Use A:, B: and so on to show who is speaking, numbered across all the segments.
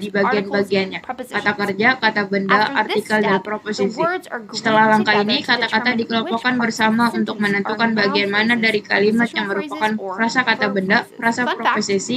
A: menjadi bagian-bagiannya. Kata kerja, kata benda,
B: After this
A: artikel, dan
B: step, the
A: proposisi.
B: words are
A: Setelah
B: grouped
A: langkah
B: together
A: ini,
B: to
A: kata-kata
B: determine which
A: dikelompokkan
B: parts of
A: bersama
B: the
A: untuk
B: sentence
A: menentukan
B: are noun
A: bagian mana
B: phrases,
A: dari kalimat yang
B: positional
A: merupakan
B: phrases, or
A: frasa kata
B: verb
A: benda,
B: phrases.
A: frasa
B: Fun fact,
A: proposisi,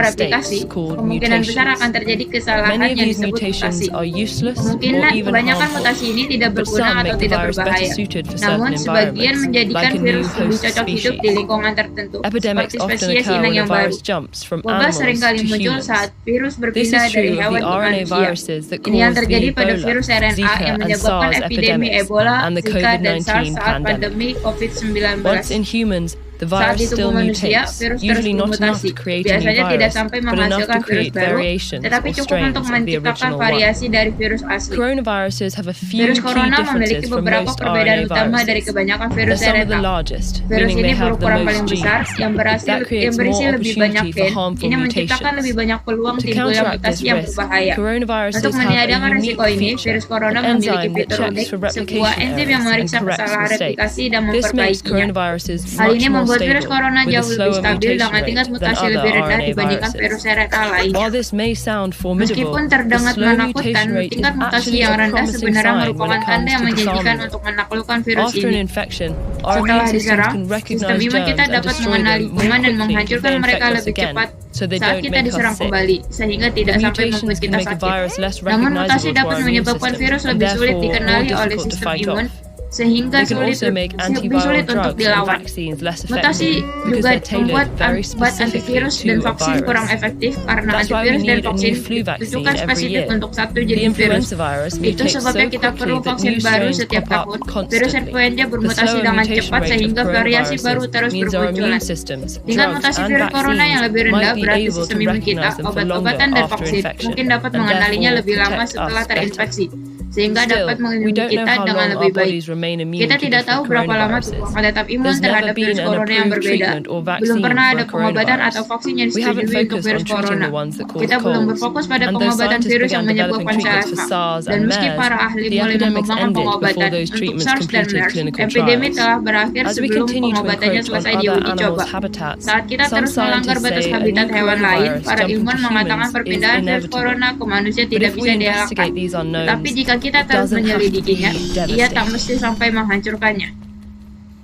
A: mereplikasi,
C: mistakes called
A: kemungkinan besar
C: mutations.
A: akan terjadi kesalahan
C: Many of
A: yang
C: these
A: disebut
C: mutations
A: mutasi.
C: are useless or
A: Kemungkinan
C: even
A: kebanyakan
C: harmful,
A: mutasi ini tidak
C: but
A: berguna
C: some
A: atau
C: make the
A: tidak
C: virus better
A: berbahaya.
C: suited for
A: Namun,
C: certain
A: sebagian
C: environments,
A: menjadikan
C: like a new
A: virus lebih
C: host
A: cocok hidup
C: species.
A: di lingkungan tertentu,
C: Epidemics
A: seperti
C: often
A: spesies
C: occur
A: inang
C: when a
A: yang baru.
C: virus jumps from
A: Wabah
C: animals
A: seringkali
C: to
A: muncul
C: humans.
A: saat virus
C: This
A: berpindah
C: is
A: dari
C: true of
A: hewan
C: the
A: ke
C: RNA
A: manusia.
C: viruses that
A: Ini yang
C: caused
A: terjadi
C: the
A: pada
C: Ebola,
A: virus RNA
C: Zika,
A: yang
C: and
A: menyebabkan
C: SARS
A: epidemi
C: epidemics,
A: Ebola,
C: and the
A: Zika, dan
C: COVID-19
A: SARS saat
C: pandemic.
A: pandemi COVID-19.
C: Once in humans, the
A: Saat
C: virus
A: di
C: still
A: tubuh manusia,
C: mutates,
A: virus terus
C: usually not enough
A: bermutasi.
C: to create a new
A: Biasanya tidak
C: virus,
A: sampai
C: but enough
A: menghasilkan
C: to
A: virus
C: create
A: baru,
C: variations
A: tetapi
C: or
A: cukup
C: strains
A: untuk
C: of the
A: menciptakan
C: original one.
A: variasi dari virus asli.
C: Coronaviruses have a few
A: Virus
C: key
A: corona memiliki
C: differences from
A: beberapa
C: most
A: perbedaan
C: RNA
A: utama dari
C: viruses.
A: kebanyakan
C: They're
A: virus
C: some of the
A: RNA.
C: largest,
A: Virus
C: meaning
A: ini
C: they have the
A: berukuran paling
C: most
A: besar,
C: genes.
A: yang
C: That creates
A: berisi
C: more
A: lebih banyak
C: opportunity for
A: gen.
C: harmful
A: Ini menciptakan
C: mutations.
A: lebih banyak peluang
C: To
A: timbulnya
C: counteract this
A: mutasi yang
C: risk,
A: berbahaya.
C: coronaviruses
A: Untuk
C: have a
A: meniadakan
C: unique
A: risiko ini,
C: feature,
A: virus corona
C: an
A: memiliki
C: enzyme that
A: fitur
C: checks
A: unik,
C: for
A: sebuah
C: replication
A: enzim yang
C: errors and
A: memeriksa
C: corrects
A: kesalahan
C: mistakes.
A: replikasi dan
C: This makes
A: memperbaikinya.
C: coronaviruses
A: Hal
C: much
A: ini
C: more
A: membuat virus
C: stable,
A: corona
C: with a
A: jauh lebih
C: slower
A: stabil
C: mutation
A: dengan tingkat
C: rate than
A: mutasi
C: other
A: lebih rendah
C: RNA
A: dibandingkan
C: viruses.
A: virus RNA lainnya.
C: While this may sound formidable,
A: Meskipun
C: the
A: terdengar
C: slow
A: menakutkan,
C: mutation rate is
A: tingkat mutasi
C: actually
A: yang
C: a
A: rendah
C: promising
A: sebenarnya
C: sign when
A: merupakan
C: it
A: tanda
C: comes
A: yang
C: to
A: menjanjikan
C: disarmament.
A: untuk menaklukkan virus
C: After an
A: ini.
C: infection, our
A: Setelah
C: immune systems
A: diserang,
C: can
A: sistem
C: recognize
A: imun
C: germs
A: kita
C: and
A: dapat
C: destroy
A: mengenali
C: them more
A: kuman dan
C: quickly if
A: menghancurkan
C: they
A: mereka
C: infect us
A: lebih
C: again,
A: cepat
C: so they
A: saat
C: don't
A: kita
C: make us
A: diserang
C: sick.
A: kembali, sehingga tidak
C: The
A: sampai
C: mutations
A: membuat
C: can
A: kita
C: make a
A: sakit.
C: virus less
A: Namun mutasi
C: recognizable to
A: dapat
C: our immune
A: menyebabkan
C: system
A: virus
C: and
A: lebih sulit
C: therefore more
A: dikenali oleh
C: difficult to
A: sistem
C: fight
A: imun,
C: off.
A: sehingga
C: They can also make
A: lebih
C: antiviral
A: sulit untuk
C: drugs and
A: dilawan.
C: vaccines less
A: Mutasi
C: effective because
A: juga
C: they're tailored
A: membuat
C: very
A: obat
C: specifically
A: antivirus dan
C: to a
A: vaksin kurang
C: virus.
A: efektif karena
C: That's why we
A: antivirus dan
C: need a
A: vaksin
C: new flu vaccine
A: ditentukan
C: every
A: spesifik
C: year.
A: untuk satu
C: The
A: jenis virus.
C: influenza virus
A: Itu
C: mutates so
A: sebabnya kita perlu
C: quickly that
A: vaksin
C: new
A: baru
C: strains
A: setiap
C: pop up
A: tahun. Virus
C: constantly.
A: influenza
C: The
A: bermutasi
C: slower
A: dengan
C: mutation
A: cepat
C: rate of
A: sehingga variasi baru
C: coronaviruses
A: terus
C: means our
A: bermunculan.
C: immune systems,
A: Tingkat
C: drugs,
A: mutasi
C: and
A: virus corona yang lebih
C: vaccines
A: rendah
C: might be
A: berarti
C: able
A: sistem
C: to
A: imun kita,
C: recognize them for longer
A: obat-obatan dan
C: after
A: vaksin
C: infection
A: mungkin dapat
C: and
A: mengenalinya
C: therefore
A: lebih lama
C: protect
A: setelah
C: us better.
A: terinfeksi, sehingga
C: Still,
A: dapat
C: we
A: melindungi
C: don't know
A: kita
C: how
A: dengan
C: long
A: lebih
C: our
A: baik.
C: bodies remain immune
A: Kita
C: to
A: tidak tahu
C: different
A: berapa lama
C: coronaviruses.
A: tubuh akan tetap imun
C: There's never
A: terhadap
C: been
A: virus
C: an
A: corona yang
C: approved
A: berbeda.
C: treatment or
A: Belum
C: vaccine
A: pernah
C: for
A: ada
C: a
A: pengobatan
C: coronavirus.
A: atau vaksin yang
C: We haven't
A: disetujui untuk
C: focused
A: virus
C: on treating
A: corona.
C: the ones that cause
A: Kita belum
C: colds,
A: berfokus pada
C: and though
A: pengobatan
C: scientists
A: virus yang
C: began
A: menyebabkan
C: developing treatments for
A: CSA.
C: SARS
A: Dan
C: and
A: meski
C: MERS,
A: para ahli
C: the
A: mulai
C: epidemics
A: mengembangkan
C: ended before
A: pengobatan
C: those
A: untuk
C: treatments
A: SARS dan
C: completed
A: MERS,
C: clinical
A: epidemi
C: trials.
A: telah berakhir
C: As we
A: sebelum
C: continue to
A: pengobatannya
C: encroach on
A: selesai
C: other
A: diuji coba.
C: animals' habitats,
A: Saat kita
C: some
A: terus melanggar
C: scientists
A: batas
C: say a
A: habitat
C: new
A: hewan lain,
C: coronavirus
A: para
C: jumping
A: ilmuwan
C: to
A: mengatakan
C: humans is
A: perpindahan virus
C: inevitable.
A: corona ke manusia
C: But
A: tidak
C: if we
A: bisa dielakkan.
C: investigate these unknowns,
A: Tapi jika kita
C: it
A: terus
C: doesn't have to be
A: menyelidikinya, ia tak
C: devastating.
A: mesti sampai menghancurkannya.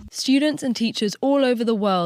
C: Students and teachers all over the world